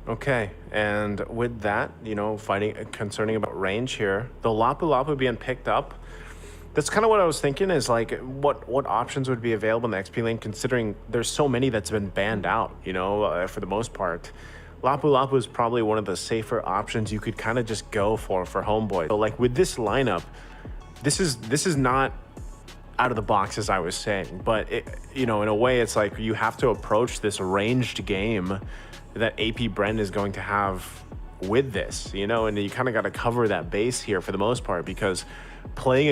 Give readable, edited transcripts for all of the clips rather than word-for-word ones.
Okay, and with that, concerning about range here, the Lapu Lapu being picked up, that's kind of what I was thinking is like what options would be available in the XP lane, considering there's so many that's been banned out, for the most part. Lapu Lapu is probably one of the safer options you could kind of just go for HomeBois. So like with this lineup, this is not out of the box, as I was saying, but in a way it's like you have to approach this ranged game that APBR is going to have with this, and you kind of got to cover that base here for the most part, because playing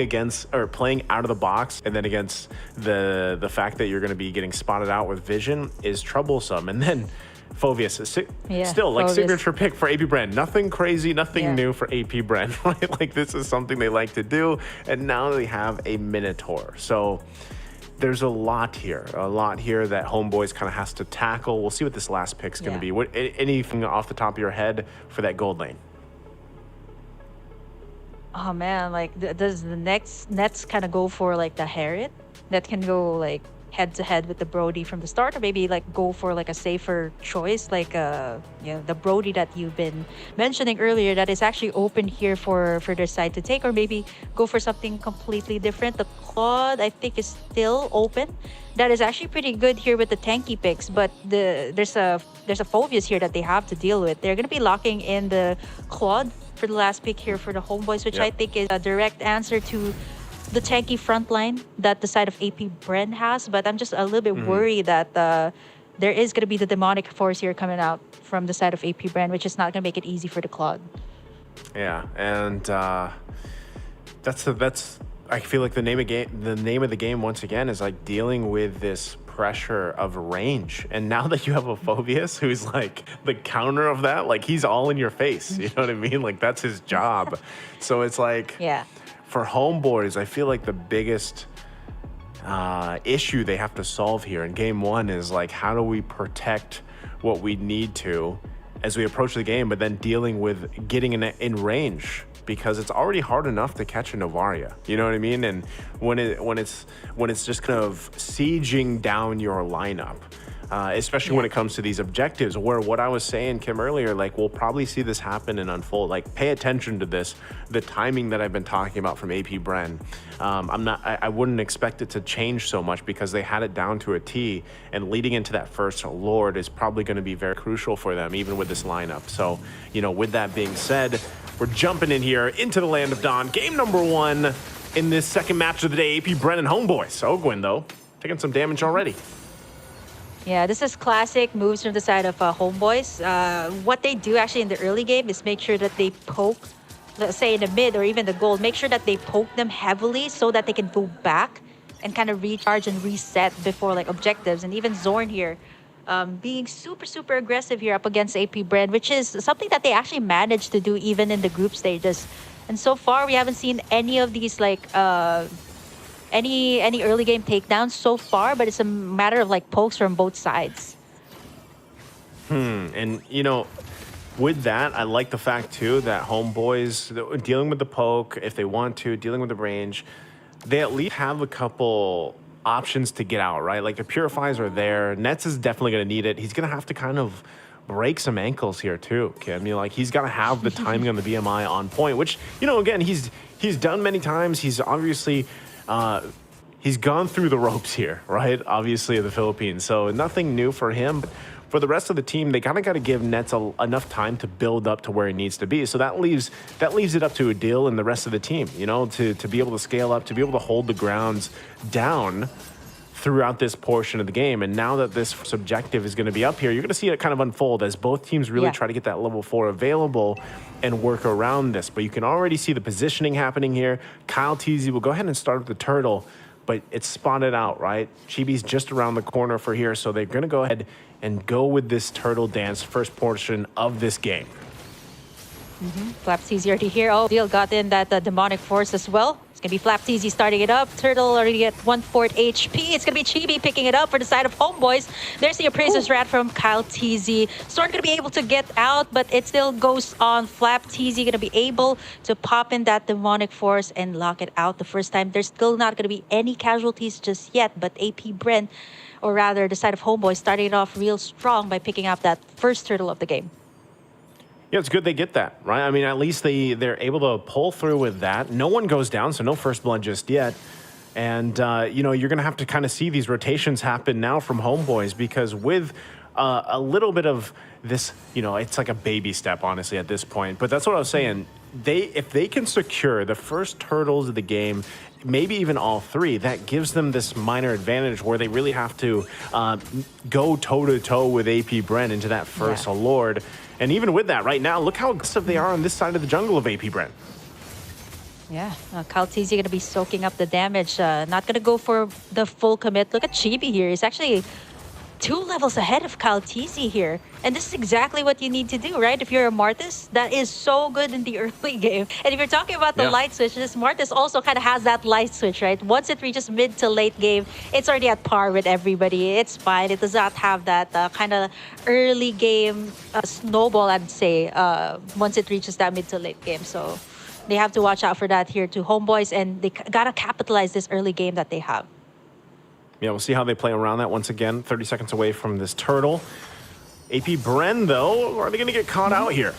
out of the box and then against the fact that you're going to be getting spotted out with vision is troublesome. And then Phoveus is still like Phoveus. Signature pick for APBR. Nothing crazy, nothing new for APBR, right? Like this is something they like to do, and now they have a Minotaur. So there's a lot here that HomeBois kind of has to tackle. We'll see what this last pick's going to be. What anything off the top of your head for that gold lane? Oh man, like does the Nets kind of go for like the Harriet that can go like head to head with the Brody from the start, or maybe like go for like a safer choice like the Brody that you've been mentioning earlier that is actually open here for their side to take, or maybe go for something completely different. The Claude I think is still open. That is actually pretty good here with the tanky picks, but there's a Phoveus here that they have to deal with. They're gonna be locking in the Claude for the last pick here for the HomeBois, which I think is a direct answer to the tanky front line that the side of APBR has. But I'm just a little bit worried that there is going to be the demonic force here coming out from the side of APBR, which is not going to make it easy for the Claude. Yeah, and that's I feel like the name of the game once again is like dealing with this pressure of range. And now that you have a Phoveus who's like the counter of that, like he's all in your face, you know what I mean? Like that's his job. So it's like, for HomeBois, I feel like the biggest issue they have to solve here in game one is like, how do we protect what we need to as we approach the game, but then dealing with getting in range, because it's already hard enough to catch a Novaria, you know what I mean? And when it's just kind of sieging down your lineup, especially when it comes to these objectives, where what I was saying, Kim, earlier, like we'll probably see this happen and unfold. Like pay attention to this, the timing that I've been talking about from APBR. I wouldn't expect it to change so much because they had it down to a T, and leading into that first Lord is probably going to be very crucial for them, even with this lineup. So, with that being said, we're jumping in here into the Land of Dawn. Game number one in this second match of the day, APBR and HomeBois. Ogwyn, though, taking some damage already. Yeah, this is classic moves from the side of HomeBois. What they do actually in the early game is make sure that they poke, let's say in the mid or even the gold, make sure that they poke them heavily so that they can go back and kind of recharge and reset before like objectives. And even Zorn here, being super aggressive here up against APBR, which is something that they actually managed to do even in the group stages. And so far, we haven't seen any of these like any early game takedowns so far, but it's a matter of like pokes from both sides. And with that, I like the fact too that HomeBois dealing with the poke, if they want to, dealing with the range, they at least have a couple options to get out, right? Like the purifiers are there. Nets is definitely going to need it. He's going to have to kind of break some ankles here too, Kim. Like he's got to have the timing on the BMI on point, which, again, he's done many times. He's obviously he's gone through the ropes here, right? Obviously in the Philippines. So nothing new for him. But for the rest of the team, they kind of got to give Nets enough time to build up to where he needs to be. So that leaves it up to Adil and the rest of the team, to be able to scale up, to be able to hold the grounds down throughout this portion of the game. And now that this subjective is going to be up here, you're going to see it kind of unfold as both teams really try to get that level 4 available and work around this. But you can already see the positioning happening here. Kyle Teasy will go ahead and start with the turtle, but it's spotted out, right? Chibi's just around the corner for here, so they're going to go ahead and go with this turtle dance first portion of this game. Flapteasy already here. Oh, Deal got in that demonic force as well. It's going to be Flapteasy starting it up. Turtle already at 1/4 HP. It's going to be Chibi picking it up for the side of HomeBois. There's the Appraiser's Rat from Kyle Teasy. Storm going to be able to get out, but it still goes on. Flapteasy going to be able to pop in that demonic force and lock it out the first time. There's still not going to be any casualties just yet, but APBR, or rather the side of HomeBois, starting it off real strong by picking up that first turtle of the game. Yeah, it's good they get that, right? I mean, at least they're able to pull through with that. No one goes down, so no first blood just yet. And, you know, you're going to have to kind of see these rotations happen now from HomeBois, because with a little bit of this, you know, it's like a baby step, honestly, at this point. But that's what I was saying. If they can secure the first turtles of the game, maybe even all three, that gives them this minor advantage where they really have to go toe-to-toe with AP Bren into that first Lord. And even with that, right now, look how aggressive they are on this side of the jungle of AP Bren. Yeah, Kaltizi going to be soaking up the damage. Not going to go for the full commit. Look at Chibi here. He's actually 2 levels ahead of Kaltizi here. And this is exactly what you need to do, right? If you're a Martis, that is so good in the early game. And if you're talking about the light switch, this Martis also kind of has that light switch, right? Once it reaches mid to late game, it's already at par with everybody. It's fine. It does not have that kind of early game snowball, I'd say, once it reaches that mid to late game. So they have to watch out for that here to HomeBois, and they gotta capitalize this early game that they have. Yeah, we'll see how they play around that once again. 30 seconds away from this turtle. AP Bren, though, are they going to get caught out here?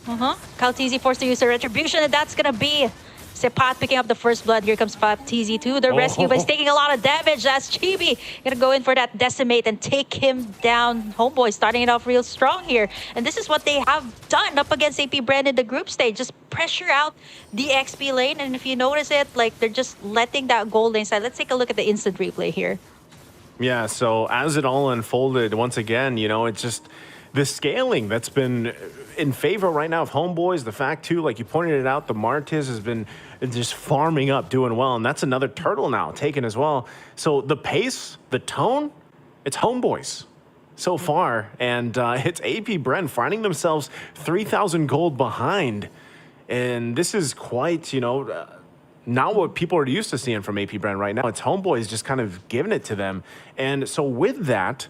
Kaltizi forced to use a retribution, and that's going to be Sepat picking up the first blood. Here comes Tizi too. The rescue, but he's taking a lot of damage. That's Chibi gonna go in for that decimate and take him down. HomeBois starting it off real strong here. And this is what they have done up against AP Bren in the group stage. Just pressure out the XP lane. And if you notice it, like they're just letting that gold lane side. Let's take a look at the instant replay here. Yeah, so as it all unfolded, once again, you know, it's just the scaling that's been in favor right now of HomeBois. The fact, too, like you pointed it out, the Martis has been just farming up, doing well. And that's another turtle now taken as well. So the pace, the tone, it's HomeBois so far. And it's AP Bren finding themselves 3,000 gold behind. And this is quite, you know, not what people are used to seeing from AP Bren right now. It's HomeBois just kind of giving it to them. And so with that,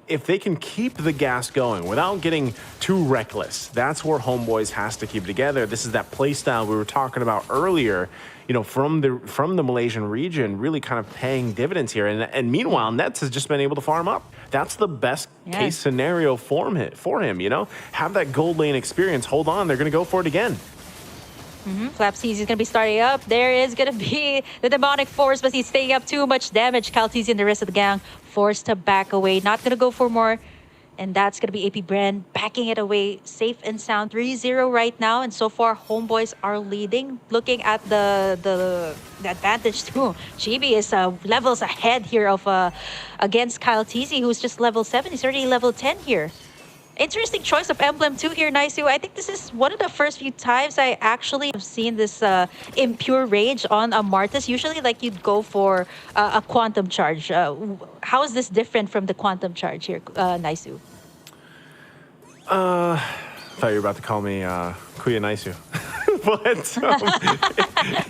if they can keep the gas going without getting too reckless, that's where HomeBois has to keep it together. This is that play style we were talking about earlier, you know, from the Malaysian region, really kind of paying dividends here. And meanwhile, Nets has just been able to farm up. That's the best case scenario for him, you know? Have that gold lane experience. Hold on, they're going to go for it again. Flapsies is going to be starting up. There is going to be the demonic force, but he's taking up too much damage. Kaltizi and the rest of the gang forced to back away. Not going to go for more. And that's going to be AP Bren backing it away safe and sound. 3-0 right now. And so far, HomeBois are leading. Looking at the advantage too. Chibi is levels ahead here of against Kaltizi, who's just level 7. He's already level 10 here. Interesting choice of emblem too here, Naisu. I think this is one of the first few times I actually have seen this impure rage on a Martis. Usually, like you'd go for a quantum charge. How is this different from the quantum charge here, Naisu? I thought you were about to call me Kuya Naisu. But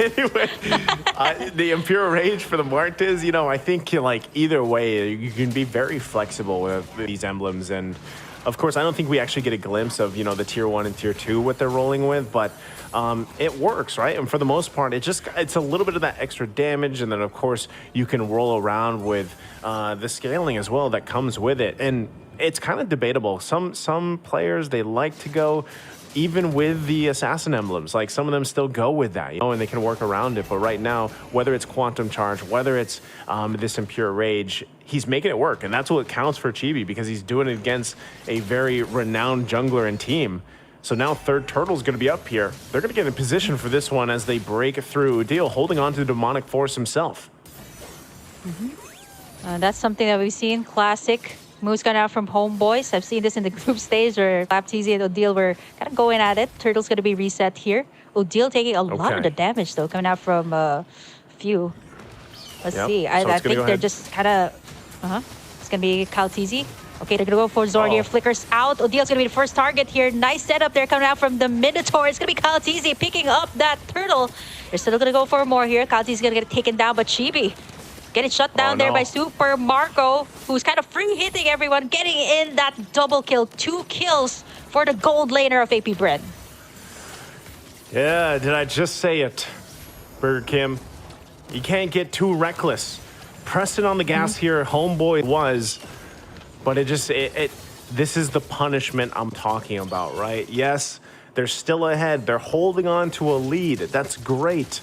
anyway, the impure rage for the Martis, you know, I think like either way, you can be very flexible with these emblems. And of course, I don't think we actually get a glimpse of, you know, the tier 1 and tier 2, what they're rolling with, but it works, right? And for the most part, it's a little bit of that extra damage. And then, of course, you can roll around with the scaling as well that comes with it. And it's kind of debatable. Some players, they like to go even with the assassin emblems. Like some of them still go with that, you know, and they can work around it. But right now, whether it's quantum charge, whether it's this impure rage, he's making it work. And that's what counts for Chibi, because he's doing it against a very renowned jungler and team. So now third turtle's going to be up here. They're going to get in position for this one as they break through. Deal holding on to the demonic force himself. That's something that we've seen. Classic moves gone out from HomeBois. I've seen this in the group stage where Flapsizi and Odile were kind of going at it. Turtle's going to be reset here. Odile taking a lot of the damage, though, coming out from a few. Let's see. I think they're just kind of... It's going to be Kaltizi. Okay, they're going to go for Zord here. Flickers out. Odile's going to be the first target here. Nice setup there coming out from the Minotaur. It's going to be Kaltizi picking up that turtle. They're still going to go for more here. Kaltizi's going to get taken down, but Chibi getting shut down there by Super Marco, who's kind of free hitting everyone, getting in that double kill. 2 kills for the gold laner of AP Bren. Yeah, did I just say it, Burger Kim? You can't get too reckless. Pressing on the gas here, HomeBois was, but it This is the punishment I'm talking about, right? Yes, they're still ahead. They're holding on to a lead. That's great.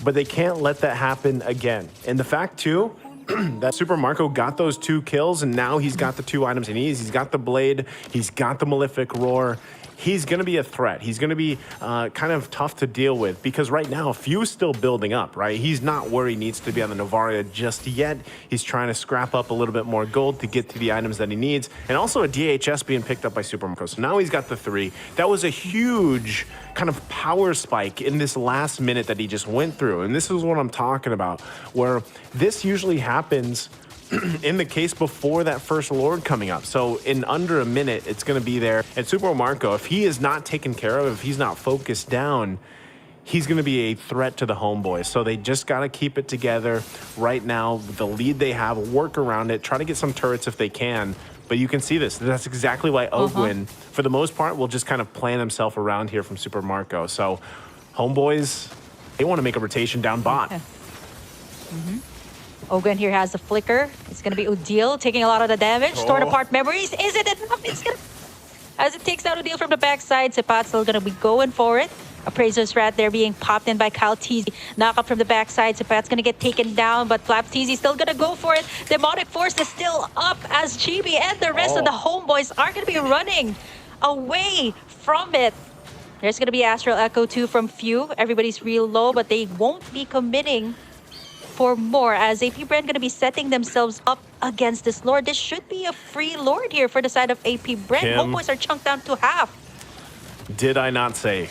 But they can't let that happen again. And the fact, too, that Super Marco got those 2 kills, and now he's got the 2 items he needs. He's got the Blade. He's got the Malefic Roar. He's going to be a threat. He's going to be kind of tough to deal with because right now, Few's still building up, right? He's not where he needs to be on the Novaria just yet. He's trying to scrap up a little bit more gold to get to the items that he needs. And also a DHS being picked up by Super Marco. So now he's got the 3. That was a huge kind of power spike in this last minute that he just went through. And this is what I'm talking about, where this usually happens in the case before that first Lord coming up. So in under a minute, it's going to be there. And Super Marco, if he is not taken care of, if he's not focused down, he's going to be a threat to the HomeBois. So they just got to keep it together right now. The lead they have, work around it, try to get some turrets if they can. But you can see this. That's exactly why Ogwin, for the most part, will just kind of plan himself around here from Super Marco. So HomeBois, they want to make a rotation down bot. Ogwen here has the flicker. It's going to be Udil taking a lot of the damage. Torn apart memories. Is it enough? It's going to... As it takes out Udil from the backside, Sepat's still going to be going for it. Appraiser's Rat there being popped in by Kaltizi. Knock up from the backside. Sepat's going to get taken down, but Flaptizi still going to go for it. Demonic Force is still up as Chibi and the rest of the HomeBois are going to be running away from it. There's going to be Astral Echo too from Few. Everybody's real low, but they won't be committing for more as APBR going to be setting themselves up against this Lord. This should be a free Lord here for the side of APBR. HomeBois are chunked down to half. Did I not say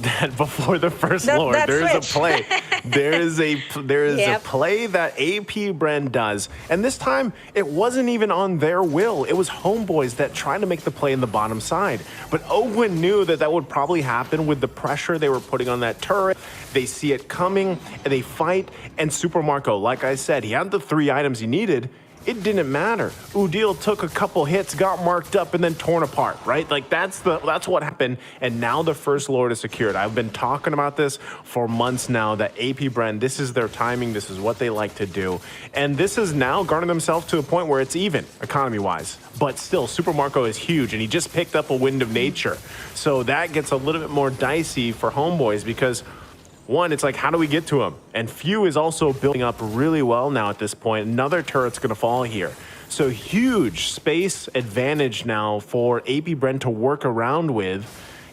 that before the first Lord? There is a play. There is a play that APBR does, and this time it wasn't even on their will. It was HomeBois that tried to make the play in the bottom side. But Ogwin knew that that would probably happen with the pressure they were putting on that turret. They see it coming, and they fight. And Super Marco, like I said, he had the 3 items he needed. It didn't matter. Udil took a couple hits, got marked up, and then torn apart, right? Like that's what happened. And now the first Lord is secured. I've been talking about this for months now, that APBR, this is their timing. This is what they like to do. And this has now garnered themselves to a point where it's even, economy-wise. But still, Super Marco is huge, and he just picked up a Wind of Nature. So that gets a little bit more dicey for HomeBois because one, it's like, how do we get to him? And Few is also building up really well now at this point. Another turret's going to fall here. So huge space advantage now for APBR to work around with.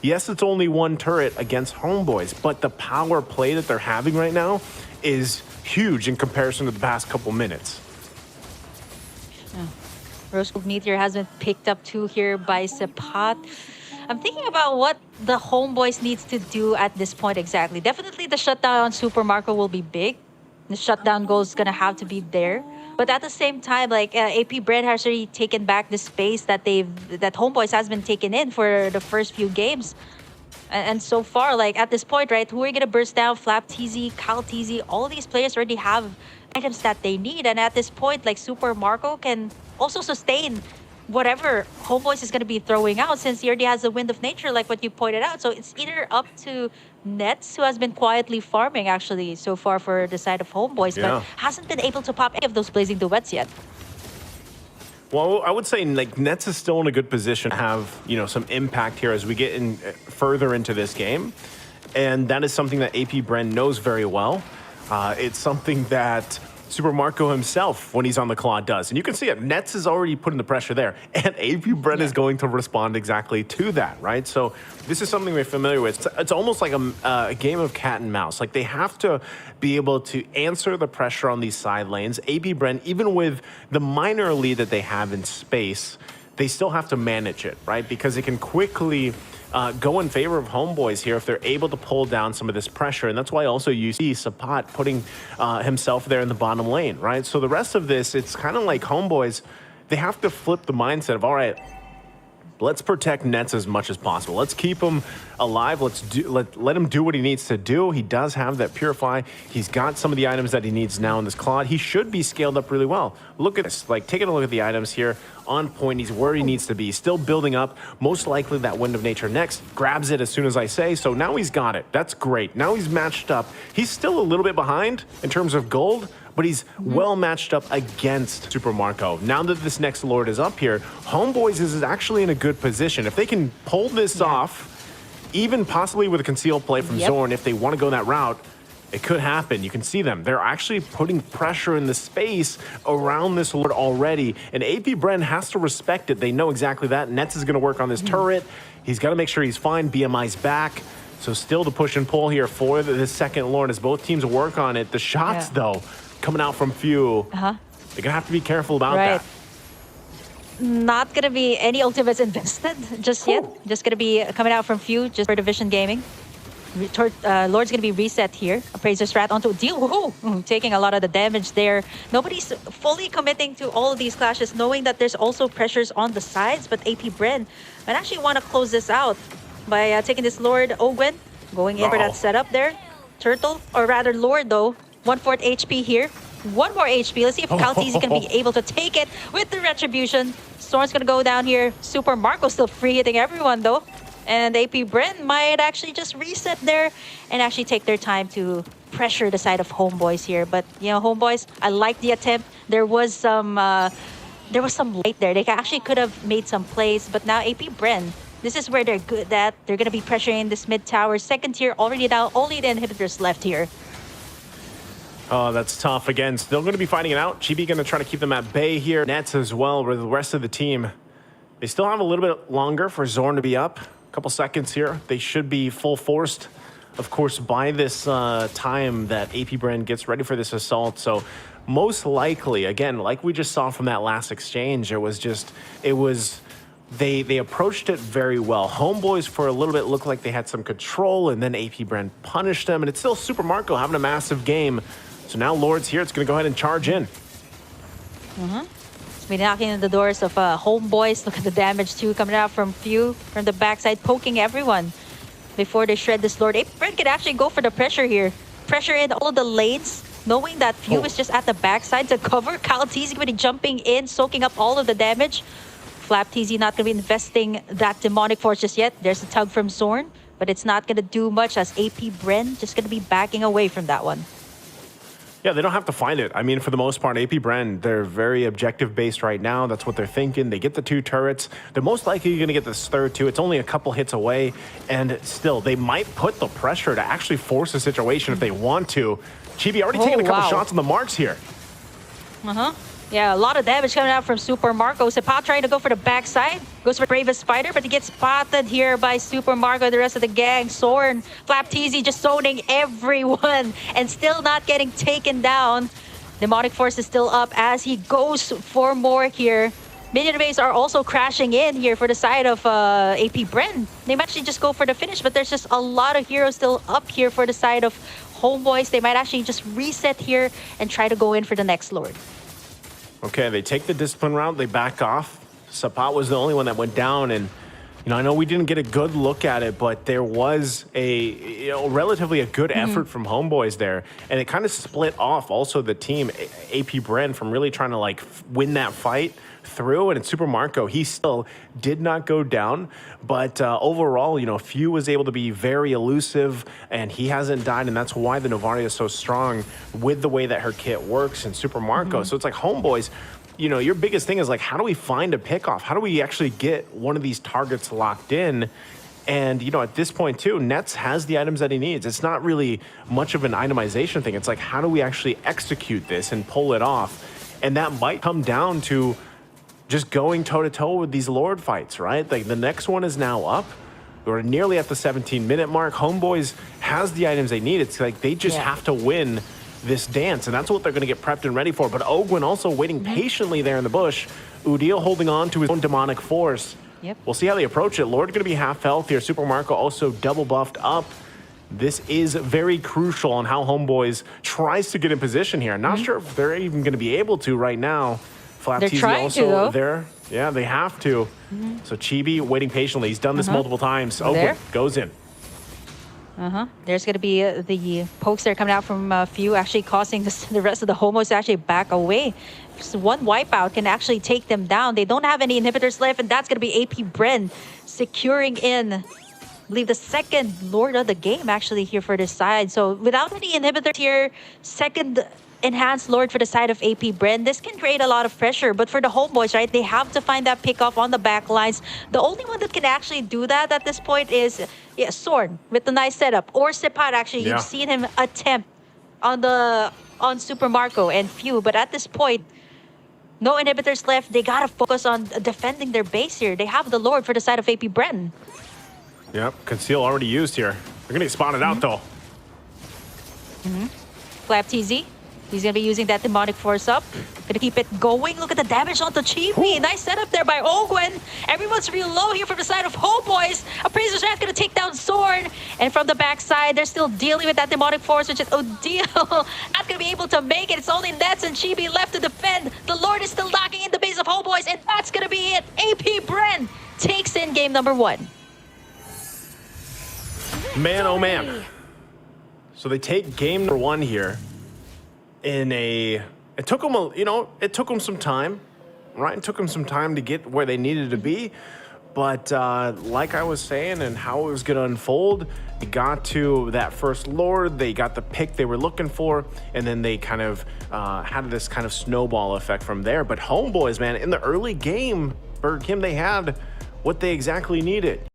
Yes, it's only 1 turret against HomeBois, but the power play that they're having right now is huge in comparison to the past couple minutes. Rose Gold Meteor has been picked up too here by Sepat. I'm thinking about what the HomeBois needs to do at this point exactly. Definitely the shutdown on Super Marco will be big. The shutdown goal is going to have to be there. But at the same time, like APBR has already taken back the space that HomeBois has been taken in for the first few games. And so far, like at this point, right, who are going to burst down? Flaptizi, Kaltizi, all these players already have items that they need. And at this point, like Super Marco can also sustain whatever HomeBois is going to be throwing out, since he already has the Wind of Nature, like what you pointed out. So it's either up to Nets, who has been quietly farming actually so far for the side of HomeBois, but hasn't been able to pop any of those Blazing Duets yet. Well, I would say like Nets is still in a good position to have, you know, some impact here as we get in further into this game. And that is something that APBR knows very well. It's something that Super Marco himself, when he's on the claw, does. And you can see it. Nets is already putting the pressure there. And APBR is going to respond exactly to that, right? So this is something we're familiar with. It's almost like a game of cat and mouse. Like they have to be able to answer the pressure on these side lanes. APBR, even with the minor lead that they have in space, they still have to manage it, right? Because it can quickly go in favor of HomeBois here if they're able to pull down some of this pressure. And that's why also you see Sapat putting himself there in the bottom lane, right? So the rest of this, it's kind of like HomeBois, they have to flip the mindset of, all right, let's protect Nets as much as possible. Let's keep him alive. Let him do what he needs to do. He does have that Purify. He's got some of the items that he needs now in this Claude. He should be scaled up really well. Look at this. Like, taking a look at the items here. On point. He's where he needs to be. Still building up. Most likely that Wind of Nature next. Grabs it as soon as I say. So now he's got it. That's great. Now he's matched up. He's still a little bit behind in terms of gold. but he's well matched up against Super Marco. Now that this next Lord is up here, HomeBois is actually in a good position. If they can pull this off, even possibly with a concealed play from Zorn, if they want to go that route, it could happen. You can see them. They're actually putting pressure in the space around this Lord already. And AP Bren has to respect it. They know exactly that. Nets is going to work on this turret. He's got to make sure he's fine. BMI's back. So still the push and pull here for the second Lord as both teams work on it. The shots, though, coming out from Few. They're going to have to be careful about that. Not going to be any ultimates invested just yet. Just going to be coming out from Few just for Division Gaming. Lord's going to be reset here. Appraiser strat onto Deal. Taking a lot of the damage there. Nobody's fully committing to all of these clashes, knowing that there's also pressures on the sides. But AP Bren might actually want to close this out by taking this Lord Ogwen, going in for that setup there. Turtle, or rather Lord though, 1/4 HP here. One more HP. Let's see if Kaltizi can be able to take it with the Retribution. Storm's going to go down here. Super Marco still free hitting everyone though. And AP Bren might actually just reset there and actually take their time to pressure the side of HomeBois here. But, you know, HomeBois, I like the attempt. There was some light there. They actually could have made some plays. But now AP Bren, this is where they're good at. They're going to be pressuring this mid tower. Second tier already down. Only the inhibitors left here. Oh, that's tough. Again, still going to be fighting it out. Chibi going to try to keep them at bay here. Nets as well with the rest of the team. They still have a little bit longer for Zorn to be up. Couple seconds here. They should be full forced, of course, by this time that AP Bren gets ready for this assault. So most likely, again, like we just saw from that last exchange, they approached it very well. HomeBois for a little bit looked like they had some control, and then AP Bren punished them, and it's still Super Marco having a massive game. So now Lord's here. It's going to go ahead and charge in. Be knocking on the doors of HomeBois. Look at the damage too coming out from Few from the backside, poking everyone before they shred this Lord. AP Bren could actually go for the pressure here. Pressure in all of the lanes, knowing that Few is just at the backside to cover. Kaltizi going to be jumping in, soaking up all of the damage. FlapTZ not going to be investing that demonic force just yet. There's a tug from Zorn, but it's not going to do much as AP Bren just going to be backing away from that one. Yeah, they don't have to find it. I mean, for the most part, AP Bren, they're very objective-based right now. That's what they're thinking. They get the 2 turrets. They're most likely going to get this third, too. It's only a couple hits away. And still, they might put the pressure to actually force the situation if they want to. Chibi already taking a couple shots on the marks here. Yeah, a lot of damage coming out from Super Marco. Sepa trying to go for the backside. Goes for Bravest Spider, but he gets spotted here by Super Marco and the rest of the gang. Zorn, FlapTZ just zoning everyone and still not getting taken down. Demonic Force is still up as he goes for more here. Minion waves are also crashing in here for the side of AP Bren. They might actually just go for the finish, but there's just a lot of heroes still up here for the side of HomeBois. They might actually just reset here and try to go in for the next Lord. Okay, they take the discipline route, they back off. Sapat was the only one that went down, and I know we didn't get a good look at it, but there was a relatively a good effort from HomeBois there, and it kind of split off also the team AP Bren from really trying to like win that fight through. And it's Super Marco, he still did not go down, but overall, Few was able to be very elusive, and he hasn't died, and that's why the Novaria is so strong with the way that her kit works in Super Marco. So it's like HomeBois, your biggest thing is like, how do we find a pickoff? How do we actually get one of these targets locked in? And, at this point too, Nets has the items that he needs. It's not really much of an itemization thing. It's like, how do we actually execute this and pull it off? And that might come down to just going toe-to-toe with these Lord fights, right? Like, the next one is now up. We're nearly at the 17-minute mark. HomeBois has the items they need. It's like they just have to win this dance, and that's what they're going to get prepped and ready for. But Ogwen also waiting patiently there in the bush. Udil holding on to his own demonic force. We'll see how they approach it. Lord going to be half health here. Super Marco also double buffed up. This is very crucial on how HomeBois tries to get in position here. Not sure if they're even going to be able to right now. FlapTZ also there. Yeah, they have to. So Chibi waiting patiently. He's done this multiple times. Ogwen goes in. There's going to be the pokes there coming out from Few, actually causing the rest of the HomeBois to actually back away. Just one wipeout can actually take them down. They don't have any inhibitors left, and that's going to be AP Bren securing in, I believe, the second Lord of the game actually here for this side. So without any inhibitors here, second enhanced Lord for the side of AP Bren. This can create a lot of pressure, but for the HomeBois, right, they have to find that pick off on the back lines. The only one that can actually do that at this point is Sorn with the nice setup, or Sepat. Actually, Yeah. you've seen him attempt on Super Marco and Few, but at this point, no inhibitors left. They gotta focus on defending their base here. They have the Lord for the side of AP Bren. Yep, conceal already used here. They're gonna get spotted out though. Clap TZ. He's gonna be using that demonic force up. Gonna keep it going. Look at the damage onto Chibi. Nice setup there by Ogwen. Everyone's real low here from the side of HomeBois. Appraiser's Wrath gonna take down Zorn. And from the backside, they're still dealing with that demonic force, which is Odile. Not gonna be able to make it. It's only Nets and Chibi left to defend. The Lord is still knocking in the base of HomeBois, and that's gonna be it. AP Bren takes in game number 1. Man, oh man. So they take game number 1 here in a... It took them, it took them some time, right? It took them some time to get where they needed to be. But like I was saying and how it was going to unfold, they got to that first Lord, they got the pick they were looking for, and then they kind of had this kind of snowball effect from there. But HomeBois, man, in the early game, Burger Kim, they had what they exactly needed.